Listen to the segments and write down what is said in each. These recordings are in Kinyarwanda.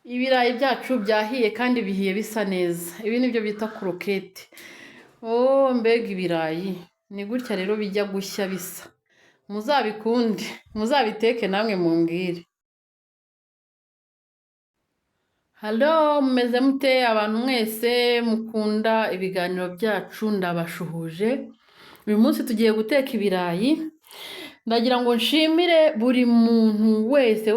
Ibirayi byacu byahiye kandi bihiye bisa neza. Ibi nibyo bita kurokete. Oh, mbega ibirayi. Ni gutya rero bijya gushya bisa. Muzabikunde, muzabiteke namwe mumbwire. Halo, mumeze mute abantu mwese mukunda ibiganiro byacu ndabashuhuje. Uyu munsi tugiye guteka ibirayi. Ndagira ngo nshimire buri muntu wese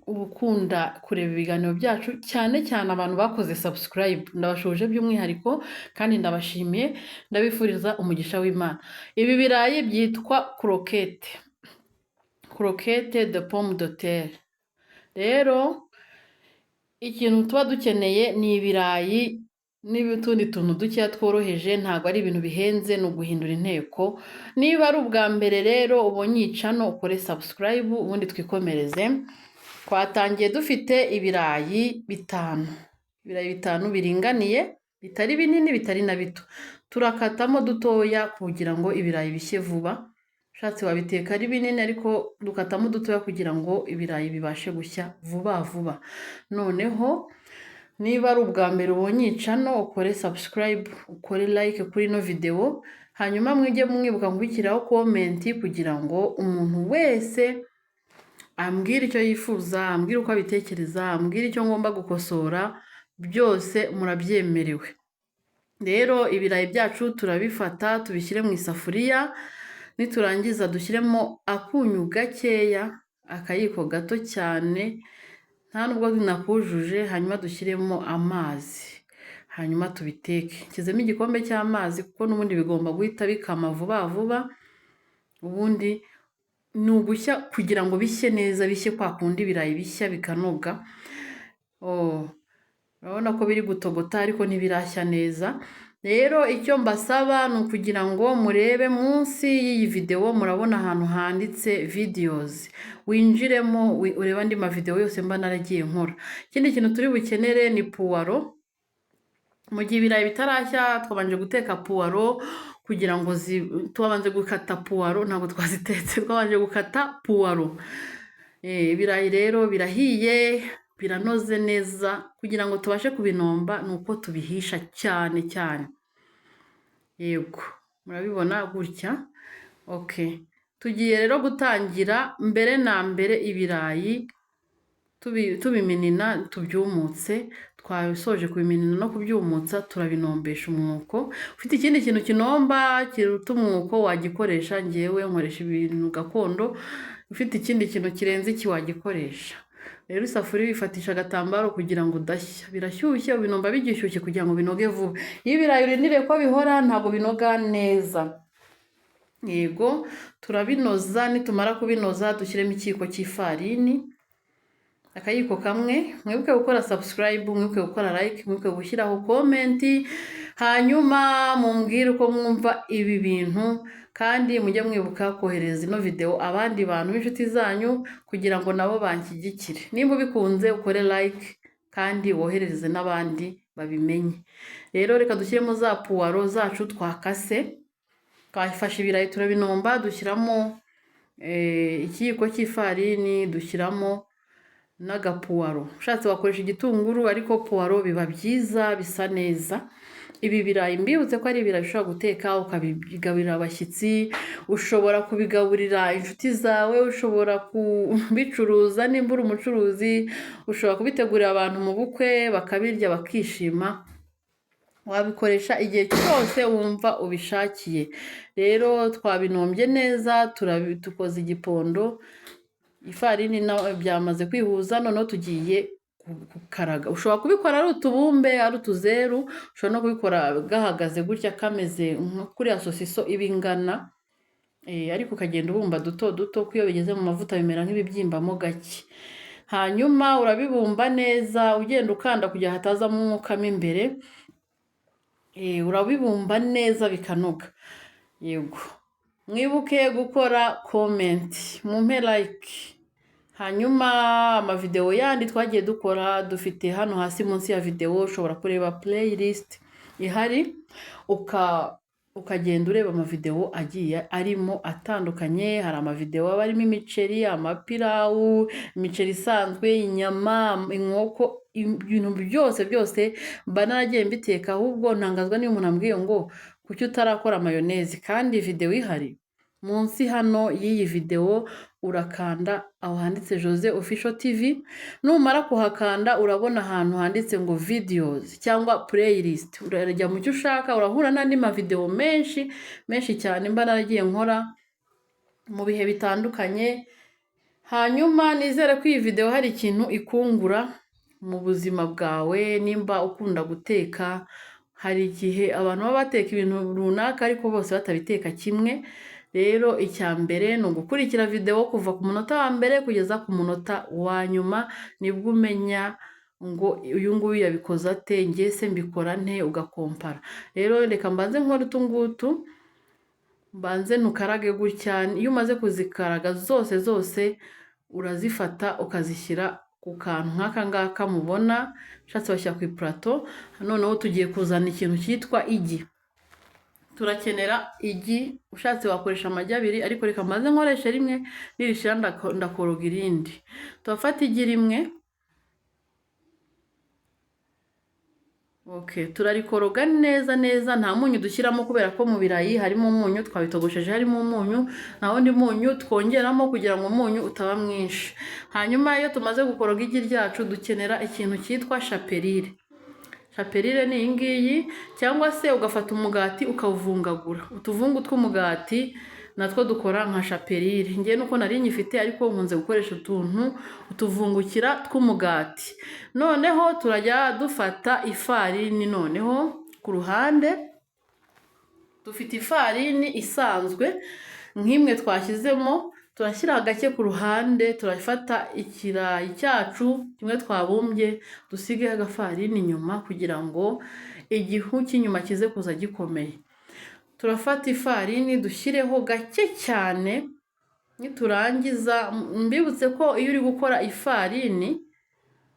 ukunda kureba ibiganiro byacu, cyane cyane abantu bakoze subscribe. Ndabashoje by'umwihariko kandi ndabashimiye, ndabifuriza umugisha w'Imana. Ibi birayi byitwa croquette. Croquette de pomme de terre. Rero ikintu tuba dukeneye ni ibirayi n'utundi tuntu dukeya tworoheje, ntabwo ari ibintu bihenze, ni uguhindura inteko. Niba ari ubwa mbere rero ubonye iyi channel, ukore subscribe ubundi twikomereze. Twatangiye dufite ibirayi bitanu. Ibirayi bitanu biringaniye, bitari binini bitari na bito. Turakatamo dutoya kugira ngo ibirayi bishye vuba. Ushatse wabiteka ari binini ariko dukatamo dutoya kugira ngo ibirayi bibashe gushya vuba. Noneho niba ari ubwa mbere ubonye iyi channel, ukore subscribe, ukore like kuri ino video, hanyuma mwige mwibuka kubikiraho comment kugira ngo umuntu wese ambwira icyo yifuza, ambwira uko abitekereza, ambwira icyo ngomba gukosora, byose murabyemerewe. Rero ibirayi byacu turabifata tubishyire mu isafuriya, niturangiza dushyiremo akunyu gakeya, akayiko gato cyane, nta nubwo tunakujuje, hanyuma dushyiremo amazi, hanyuma tubiteke. Nshyizemo igikombe cy'amazi kuko n'ubundi bigomba guhita bikama vuba, ubundi ni ugushya kugira ngo bishye neza, bishye kwa kundi ibirayi bishya bikanoga. Urabona ko biri gutogota ariko ntibirashya neza. Rero icyo mbasaba ni ukugira ngo murebe munsi y'iyi video, murabona ahantu handitse videos. Winjiremo ureba andi mavideo yose mba naragiye nkora. Ikindi kintu turi bukenere ni puwaro. Mu gihe ibirayi bitarashya twabanje guteka puwaro kugira ngo twabanje gukata puwaro, ntabwo twazitetse, twabanje gukata puwaro. Ibirayi rero birahiye, biranoze neza, kugira ngo tubashe kubinomba nuko tubihisha cyane. Yego, murabibona gutya. Okay. Tugiye rero gutangira mbere na mbere ibirayi tubiminina tubyumutse. Twabisoje kubiminina no kubyumutsa, turabinombesha umwuko. Ufite ikindi kintu kinomba kiruta umwuko wagikoresha, ngewe nkoresha ibintu gakondo. Ufite ikindi kintu kirenze iki wagikoresha. Rero isafuriya bifatisha agatambaro kugira ngo udashya. Birashyushye, binomba bigishyushye kugira ngo binoge vuba. Iyo ibirayi urindiriye ko bihora ntabwo binoga neza. Yego, turabinoza, nitumara kubinoza dushyiremo ikiyiko cy'ifarini, akayiko kamwe. Mwibuke gukora subscribe, mwibuke gukora like, mwibuke gushyiraho comment, hanyuma mumbwire uko mwumva ibi bintu, kandi mujye mwibuka kohereza ino video abandi bantu b'inshuti zanyu kugira ngo nabo banshyigikire. Nimba ubikunze ukore like kandi woherereze n'abandi babimenye. Rero reka dushyiremo za puwaro zacu twakase. Twafashe ibirayi turabinomba, dushyiramo ikiyiko cy'ifarini, dushyiramo n'agapuwaro. Ushatse wakoresha igitunguru ariko puwaro biba byiza, bisa neza. Ibi birayi mbibutse ko ari ibirayi ushobora guteka ukabigaburira abashyitsi, ushobora kubigaburira inshuti zawe, ushobora kubicuruza nimba uri umucuruzi, ushobora kubitegurira abantu mu bukwe bakabirya bakishima. Wabikoresha igihe cyose wumva ubishakiye. Rero twabinombye neza, dukoze igipondo, ifarini byamaze kwihuza, noneho tugiye gukaraga. Ushobora kubikora ari utubumbe, ari utuzeru, ushobora no kubikora gahagaze gutya kameze kuriya sosiso ibingana, ariko ukagenda ubumba duto, ko iyo bigeze mu mavuta bimera nk'ibibyimbamo gake. Hanyuma urabibumba neza, ugenda ukanda kugira hatazamo umwuka mo imbere. Urabibumba neza bikanoga. Yego, mwibuke gukora comment, mumpe like. Hanyuma amavideo yandi twagiye dukora dufite hano hasi munsi ya video, ushobora kureba playlist ihari ukagenda ureba amavideo agiye arimo atandukanye. Hari amavideo aba arimo imiceri, amapirawu, imiceri isanzwe, inyama, inkoko, ibintu byose mba naragiye mbiteka. Ahubwo ntangazwa niyo umuntu ambwiye ngo kuki utarakora mayonezi, kandi video ihari. Munsi hano y'iyi video urakanda aho handitse Jose Official TV, numara kuhakanda urabona ahantu handitse ngo videos cyangwa playlist. Urajya mu cyo ushaka, urahura n'andi mavideo menshi cyane mba naragiye nkora mu bihe bitandukanye. Hanyuma nizere ko iyi video hari ikintu ikungura mu buzima bwawe. Nimba ukunda guteka, hari igihe abantu baba bateka ibintu runaka ariko bose batabiteka kimwe. Rero icya mbere ni ugukurikira video kuva ku munota wa mbere kugeza ku munota wa nyuma, nibwo umenya ngo uyu nguyu yabikoze ate, njye se mbikora nte, ugakompara. Rero reka mbanze nkora utungutu, mbanze ntukarage gutya. Iyo umaze kuzikaraga zose urazifata ukazishyira ku kantu nk'aka ngaka mubona, ushatse washyira ku iplato. Noneho tugiye kuzana ikintu cyitwa igi. Turakenera igi, ushatse wakoresha amagi abiri ariko reka mbanze nkoresha rimwe, nirishira ndakoroga irindi. Turafata igi rimwe, turarikoroga neza, nta munyu dushyiramo kubera ko mu birayi harimo umunyu, twabitogosheje harimo umunyu, nta wundi munyu twongeramo kugira ngo umunyu utaba mwinshi. Hanyuma iyo tumaze gukoroga igi ryacu dukenera ikintu cyitwa chaperire. Chaperire ni iyi ngiyi, cyangwa se ugafata umugati ukawuvungagura. Utuvungu tw'umugati natwo dukora nka chaperire. Ngiye nuko nari nyifite ariko nkunze gukoresha utuvungukira tw'umugati. Noneho turajya dufata ifarini. Noneho ku ruhande dufite ifarini isanzwe nk'imwe twashyizemo, turashyira gake ku ruhande. Turafata ikirayi cyacu kimwe twabumbye, dusigeho agafarini inyuma kugira ngo igihu cy'inyuma kize kuza gikomeye. Turafata ifarini dushyireho gake cyane. Niturangiza mbibutse ko iyo uri gukora ifarini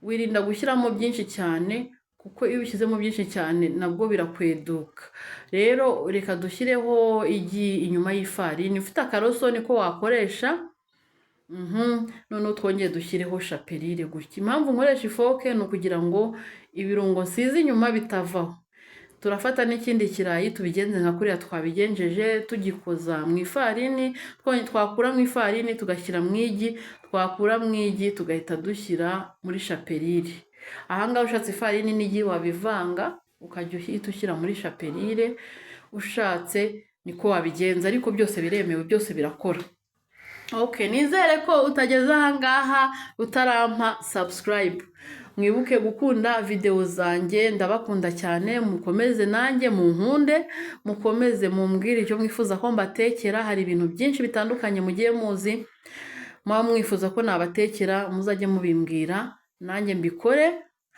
wirinda gushyiramo byinshi cyane, kuko iyo ubishyizemo byinshi cyane nabwo birakweduka. Rero reka dushyireho igi inyuma y'ifarini. Ufite akaroso niko wakoresha. Noneho twongeye dushyireho chaperire gutya. Impamvu nkoresha ifoke ni ukugira ngo ibirungo nsize inyuma bitavaho. Turafata n'ikindi kirayi tubigenze nka kuriya twabigenjeje, tugikoza mu ifarini. Twakura mu ifarini tugashyira mu igi, twakura mu igi tugahita dushyira muri chaperire. Ahangaha ushatse ifarini n'igi wabivanga ukajya uhita ushyira muri chaperire, ushatse niko wabigenza, ariko byose biremewe, byose birakora. Nizere ko utageze ahangaha utarampa subscribe. Mwibuke gukunda video zanjye, ndabakunda cyane. Mukomeze nanjye munkunde, mukomeze mumbwire icyo mwifuza ko mbatekera. Hari ibintu byinshi bitandukanye mugiye muzi muba mwifuza ko nabatekera, muzajye mubimbwira nanjye mbikore.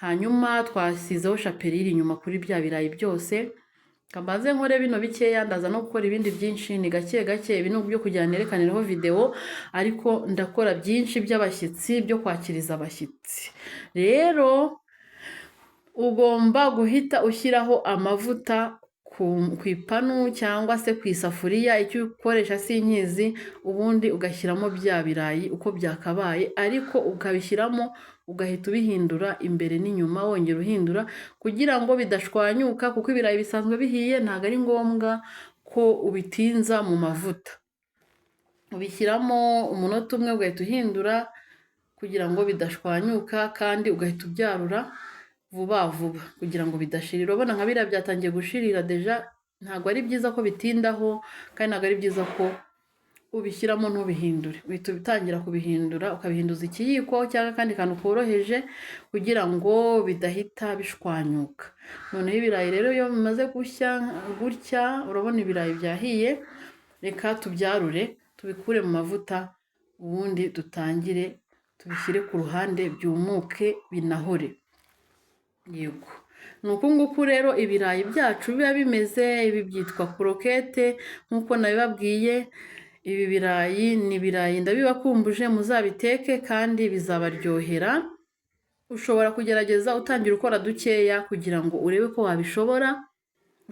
Hanyuma twasizeho chaperire inyuma kuri bya birayi byose. Kambaze nkore bino bikeya, ndaza no gukora ibindi byinshi. Ni gake ibi ni byo kugira nerekanireho video, ariko ndakora byinshi by'abashyitsi, byo kwakiriza abashyitsi. Rero ugomba guhita ushyiraho amavuta ku ipanu cyangwa se ku isafuriya, icyo ukoresha sinkizi, ubundi ugashyiramo bya birayi uko byakabaye, ariko ukabishyiramo ugahita ubihindura imbere n'inyuma, wongera uhindura kugira ngo bidashwanyuka, kuko ibirayi bisanzwe bihiye, ntabwo ari ngombwa ko ubitinza mu mavuta. Ubishyiramo umunota umwe ugahita uhindura kugira ngo bidashwanyuka, kandi ugahita ubyarura vuba kugira ngo bidashirira. Urabona nka biriya byatangiye gushirira deja, ntabwo ari byiza ko bitindaho, kandi ntabwo ari byiza ko ubishyiramo ntubihindure. Uhita ubitangira kubihindura, ukabihinduza ikiyiko cyangwa akandi kantu koroheje kugira ngo bidahita bishwanyuka. Noneho ibirayi rero iyo bimaze gushya gutya, urabona ibirayi byahiye, reka tubyarure tubikure mu mavuta, ubundi dutangire tubishyire ku ruhande byumuke binahore. Yego, nuko nguko rero ibirayi byacu biba bimeze. Ibi byitwa krokete nkuko nabibabwiye. Ibi birayi ni ibirayi ndabibakumbuje, muzabiteke kandi bizabaryohera. Ushobora kugerageza utangira ukora dukeya kugira ngo urebe ko wabishobora.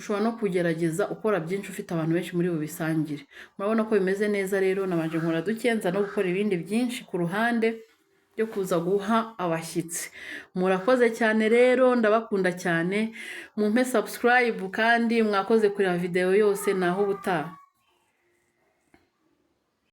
ushobora no kugerageza ukora byinshi ufite abantu benshi muri bubisangire. Murabona ko bimeze neza rero, nabanje nkora dukenza no gukora ibindi byinshi ku ruhande byo kuza guha abashyitsi. Murakoze cyane rero, ndabakunda cyane, mumpe subscribe kandi mwakoze kureba video yose, naho ubutaha.